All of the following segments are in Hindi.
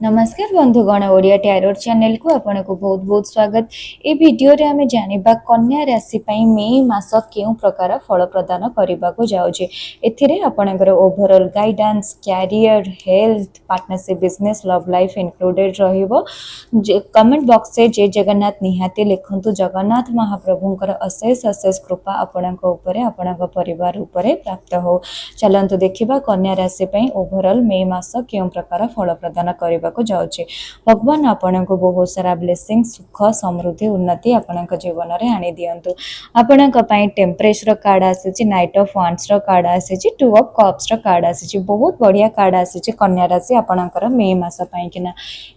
नमस्कार बंधुगण ओडिया टैरोट चैनल को आपन को बहुत बहुत स्वागत। ए वीडियो रे हमें जानिबा कन्या राशि पई मे मास केउ प्रकार फल प्रदान करबा को जाउछे। एथिरे आपनकर overall guidance, career, health, partnership, business, love life included रहिबो। कमेंट बॉक्स से जय जगन्नाथ निहाती लिखंतु। जगन्नाथ महाप्रभुंकर अशेष अशेष कृपा आपनक ऊपरे आपनक परिवार ऊपरे प्राप्त हो। चलंतु देखिबा कन्या राशि पई ओवरऑल मे मास केउ प्रकार फल प्रदान करबा को जाउछे। भगवान आपन को बहुत सारा ब्लेसिंग, सुख, समृद्धि, उन्नति आपन जीवन रे आनी दियंतु। आपन पई टेम्परेचर रो कार्ड आसी, नाइट ऑफ वांड्स रो कार्ड आसी, टू ऑफ कप्स रो कार्ड आसी। बहुत बढ़िया कार्ड आसी कन्या राशि आपनकर मे मास पई किना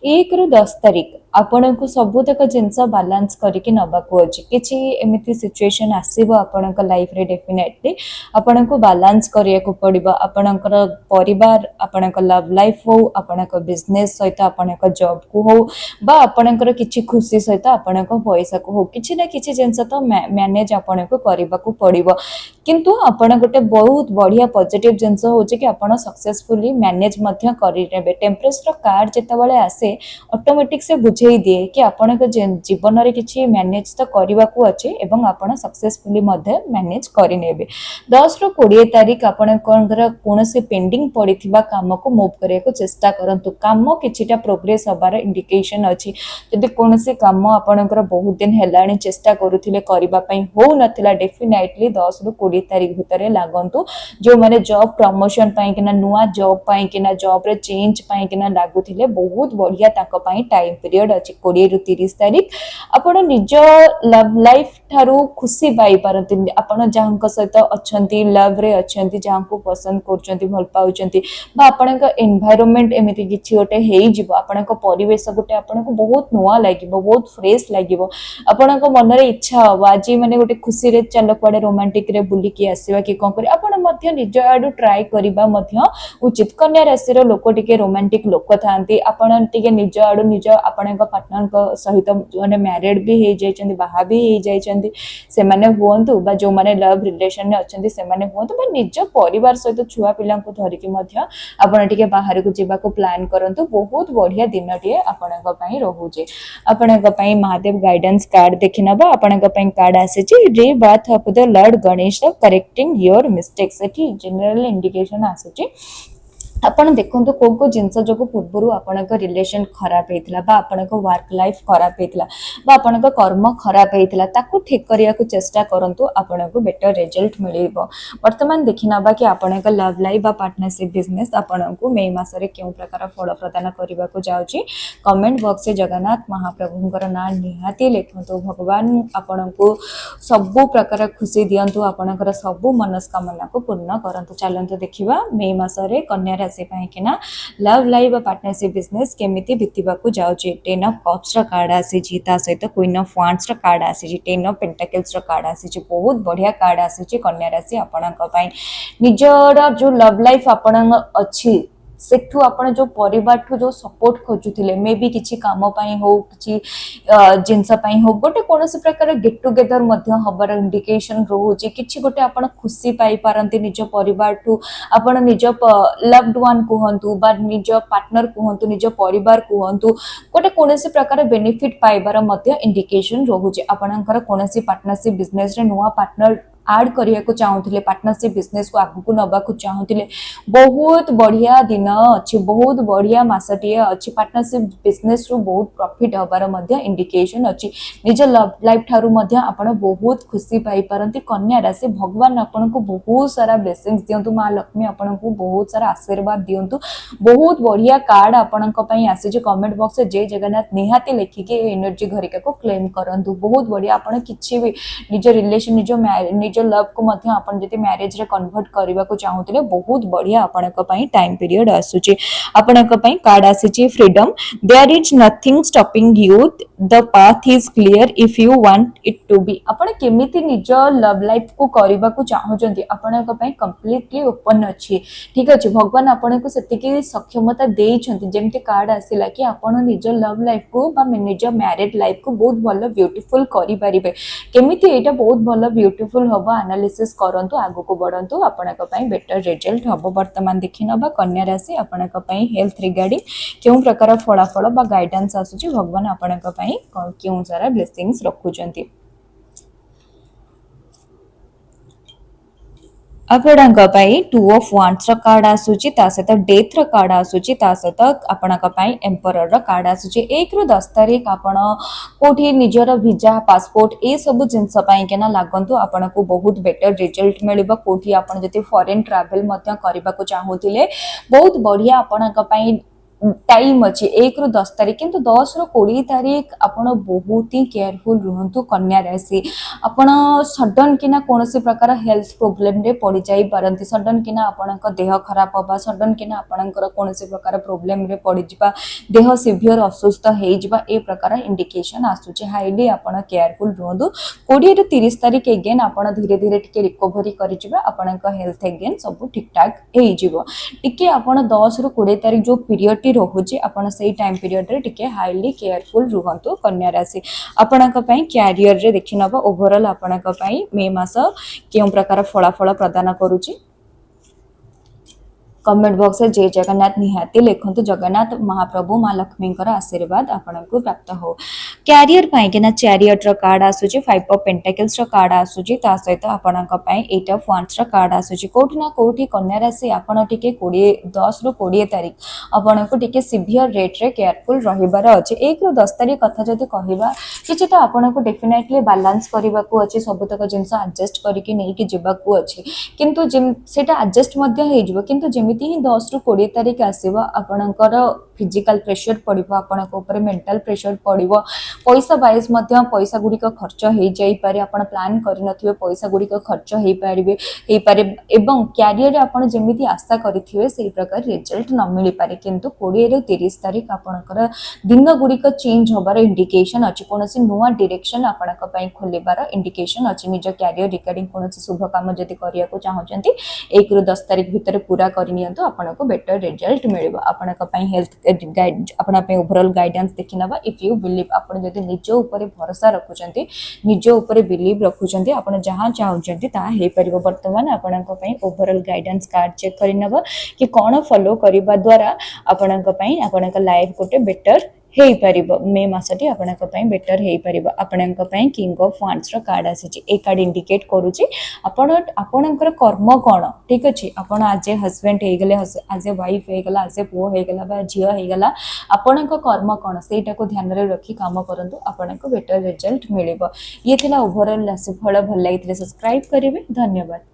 1 रु 10 तारिख आपण को सबुतक जिनस बालांस करके नबाकू अछि। किछि एमिति सिचुएशन आसीबो आपनक लाइफ रे डेफिनेटली आपन को बालांस करिया को पड़िबो। आपनकर परिवार, आपनक लव लाइफ हो, आपनक बिजनेस सहित आपनक जॉब को हो बा आपनकर किछि खुशी सहित आपनक पैसा को हो, किछि ना किछि जिनस तो मैनेज आपन को करबा को पड़िबो। किंतु आपण गोटे बहुत बढ़िया पॉजिटिव जिनस होछि कि आपण सक्सेसफुली मैनेज मध्य करि नेबे। टेम्परेचर कार्ड जेतबेले आसे ऑटोमेटिक से बुझेई दिए कि आपण के जीवन रे किछि मैनेज तो करबा को अछि एवं आपण सक्सेसफुली मध्य मैनेज करि नेबे। 10 रु 20 तारिख आपण कोनोसी पेंडिंग पड़िथिबा काम को मूव करिया को चेष्टा करंतु। काम किछिटा प्रोग्रेस हबार इंडिकेशन अछि। जदि कोनोसी काम आपणकर बहुत दिन हेलाणी चेष्टा करूथिले करबा पई हो नथिला, डेफिनेटली 10 रु 20 तारिख भितरे लागंतु। जो माने जॉब प्रमोशन पई किना, नुवा जॉब पई किना, जॉब रे चेंज पई किना लागुथिले बहुत बढ़िया ताको पई टाइम पीरियड अछि। 20 रु 30 तारिख आपण निज लव लाइफ थारू खुशी पाई पारंती। आपण जाहंक सहित अछंती, लव रे अछंती, जाहंको पसंद करचंती, भल पाउचंती बा आपणक एनवायरनमेंट एमिति किछि ओटे हेई जिवो, आपणक परिवेश गोटे आपणक बहुत नुवा लागिवो, बहुत फ्रेश लागिवो। आपणक मन रे इच्छा हो आज माने गोटे खुशी रे चल कुआडे रोमांटिक रे बुली की आसीबा कि कोन करी। आपण मध्य निज आडू ट्राई करिबा मध्य उचित। कन्या राशि रो लोक टिके रोमांटिक लोक थांती। आपण टिके निज आडू निज आपणक पार्टनर को सहित माने मैरिड भी हे जायचंदी, बाहा भी हे जायचंदी, से माने हुअंतु बा जो माने लव रिलेशन में अछंती से माने हुअंतु बा निज परिवार सहित छुआ पिला को धरि कि मध्य आपण टिके बाहर को जीवा को प्लान करंतु। बहुत बढ़िया दिन टिए आपणक पई रहूजे। आपणक पई महादेव गाइडेंस कार्ड देखिनबा। आपणक पई कार्ड आसीची rebirth of the lord Ganesh correcting your mistakes. एठी जनरल इंडिकेशन आसीची। आपण देखंतु को जिंस जो पूर्व आपणक रिलेशन खराब हेतिला बा आपणक वर्क लाइफ खराब हेतिला बा आपणक कर्म खराब हेतिला, ताकू ठीक करिया को चेष्टा करंतु। आपणक बेटर रिजल्ट मिलिबो। वर्तमान देखिनबा कि आपणक लव लाइफ बा पार्टनरशिप बिजनेस आपणक मे मास रे केउ प्रकार फल प्रदान करबा को जाउची। कमेंट बॉक्स से जगन्नाथ महाप्रभुंकर ना निहाती लिखंतु। भगवान आपणक सब प्रकार खुशी दियंतु, आपणकर सब मनस्कामना को पूर्ण करंतु। चलंतु देखिबा मे मास रे कन्या राशि पई किना लव लाइफ पार्टनरशिप बिजनेस केमिति बितिबा को जाउची। 10 ऑफ कप्स रो कार्ड आसी छी, ता सहित क्वीन ऑफ वांड्स रो कार्ड आसी छी, 10 ऑफ पेंटाकल्स रो कार्ड आसी छी। बहुत बढ़िया कार्ड आसी छी कन्या राशि आपणक पई। निजर जो लव लाइफ आपणक अछि सेठू आपण जो परिवार ठू जो सपोर्ट खोजुथिले, मे बी किछि काम पई हो, किछि जिंस पई हो, गोटे कोनोसी प्रकार गेट टुगेदर मध्य हबर इंडिकेशन रहउची। किछि गोटे आपण खुशी पाई पारंती निज परिवार ठू। आपण निज लव्ड वन कुहंतु बा निज पार्टनर कुहंतु, निज परिवार कुहंतु, गोटे कोनोसी प्रकार बेनिफिट पाइबार मध्य इंडिकेशन रहउची। आपणकर कोनोसी पार्टनरशिप बिजनेस रे नुवा पार्टनर ऐड करिया को चाहूथिले, पार्टनरशिप बिजनेस को आगु को नबा को चाहूथिले, बहुत बढ़िया दिन अछि, बहुत बढ़िया मासटिए अछि। पार्टनरशिप बिजनेस रो बहुत प्रॉफिट हबार मध्य इंडिकेशन अछि। निज लव लाइफ थारू मध्य आपण बहुत खुशी पाई पारंती। कन्या राशि भगवान आपण को बहुत सारा ब्लेसिंग्स दियंतु। मां लक्ष्मी आपण को बहुत सारा आशीर्वाद दियंतु। बहुत बढ़िया कार्ड आपण को पई आसी जे। कमेंट बॉक्स से जय जगन्नाथ निहाती लिखि के एनर्जी घरिका को क्लेम करंतु। बहुत बढ़िया आपण किछि भी निज रिलेशन निज लव को मध्य आपण जति मैरिज रे कन्वर्ट करबा को चाहूतिले, बहुत बढ़िया आपणक पई टाइम पीरियड आसुची। आपणक पई कार्ड आसीची freedom. There is nothing stopping you the path is clear if you want it to be आपण केमिति निज लव लाइफ को करबा को चाहउछंती आपनक पई कंप्लीटली ओपन अछि ठीक अछि भगवान आपनको सेतिकी सक्षमता देइछंती जेमते कार्ड आसिला कि आपण निज लव लाइफ को बा निज मैरिड लाइफ को बहुत भलो ब्यूटीफुल करि परिबे केमिति एटा बहुत भलो ब्यूटीफुल होबा एनालिसिस करंतु आगु को बढ़ंतु आपनक पई बेटर रिजल्ट होबो वर्तमान देखिनबा कन्या राशि आपनक पई हेल्थ रिगार्डिंग केउ प्रकार फलाफल बा गाइडेंस आसुची भगवान आपनक पई केउ सारा ब्लेसिंग्स रखुचंती आपणक पई टू ऑफ वांड्स र कार्ड आसुची ता सहित डेथ र कार्ड आसुची ता सहित आपणक पई एम्परर र कार्ड आसुची 1 रु 10 तारिख आपण कोठी निजर वीजा पासपोर्ट ए सब जिंस पई केना लागंतु आपनको बहुत बेटर रिजल्ट मिलिबा कोठी आपण जति फॉरेन ट्रैवल मध्य करबा को चाहूतिले बहुत बढ़िया आपणक पई टाइम अच्छी 1 रु 10 तारिख किंतु 10 रु 20 तारिख आपण बहुत ही केयरफुल रहंतु कन्या राशि आपण सडन किना कोनोसी प्रकार हेल्थ प्रॉब्लम रे पड़ी जाई परंती सडन किना आपणक देह खराब होबा सडन किना आपणकर कोनोसी प्रकार प्रॉब्लम रे पड़ी जिबा देह सिवियर असुस्थ हेइ जिबा ए प्रकार इंडिकेशन आसुचे हाईली आपण केयरफुल रहंतु 20 रु 30 तारिख अगेन आपण धीरे धीरे टिके रिकवरी करि जिबा आपणक हेल्थ अगेन सब ठीक ठाक हेइ जिवो टिके आपण 10 रु 20 तारिख जो पीरियड रोचे आपण से टाइम पीरियड रे टिके हाईली केयरफुल रुहंतु कन्या राशि आपणक पई कैरियर रे देखिनबा ओवरऑल आपणक पई मे मास केउ प्रकार फलाफल प्रदान करूची कमेंट बॉक्स में जय जगन्नाथ निहाती लिखंतु जगन्नाथ महाप्रभु माँ लक्ष्मी आशीर्वाद आपको प्राप्त हो कैरियर पाई कि ना चैरियट रो कार्ड आसुची 5 ऑफ पेंटाकल्स रो कार्ड आसुची ता सहित आपणक पई 8 ऑफ वांड्स रो कार्ड आसुची कोठी ना कोठी कन्या राशि आपण टिके 10 रु 20 तारिख आपणको टिके सिवियर रेट रे केयरफुल रहिबार अछि 1 रु 10 तारिख कथा जति कहिबा किछि तो आपणको डेफिनेटली बैलेंस करबा को अछि सबतक जिंस एडजस्ट करके नै कि जिबा को अछि किंतु सेटा एडजस्ट मध्ये हे जिवो किंतु जेमिति ही 10 रु 20 तारिख आसीबा आपणकर फिजिकल प्रेशर पड़िबो आपणक ऊपर मेंटल प्रेशर पड़िबो पैसा वाइज मध्ये पैसा गुडी को खर्च हे जाई पारे आपण प्लान करिनथिबे पैसा गुडी को खर्च हे पारे एवं कैरियर रे आपण जेमिति आशा करिथिबे सेही प्रकार रिजल्ट न मिली पारे किंतु 20 रु 30 तारिख आपणकर दिन गुडी को चेंज होबार इंडिकेशन अछि कोनोसी नुवा डायरेक्शन आपणक पई खोलिबार इंडिकेशन अछि निज कैरियर रिगार्डिंग कोनोसी शुभ काम जति करिया को चाहउचंती 1 रु 10 तारिख भितर पूरा करनियंतो आपनको बेटर रिजल्ट मिलिबो आपणक पई हेल्थ गाइड आपना पे ओवरऑल गाइडेंस देखिनबा इफ यू बिलीव आपण जदि निज ऊपर भरोसा रखुचंती निज ऊपर बिलीव रखुचंती आपण जहां चाहउचंती ता हे परिबो वर्तमान आपणक पई ओवरऑल गाइडेंस कार्ड चेक करिनबा कि कोन फॉलो करिबा द्वारा आपणक पई आपणक लाइफ कोटे बेटर हेई परिबो मे मासटी आपणक पई बेटर हेई परिबो आपणक पई किंग ऑफ वांड्स रो कार्ड आसीची ए कार्ड इंडिकेट करूची आपणकर कर्म कोन ठीक अछि आपण आज हस्बैंड हे गेले आज वाइफ हे गेला आज पो हे गेला बा झियो हे गेला आपणक कर्म कोन सेटा को ध्यान रे रखी काम करंतु आपणक बेटर रिजल्ट मिलिबो ये थिला ओवरऑल राशिफल भल लागितले सब्सक्राइब करिवे धन्यवाद।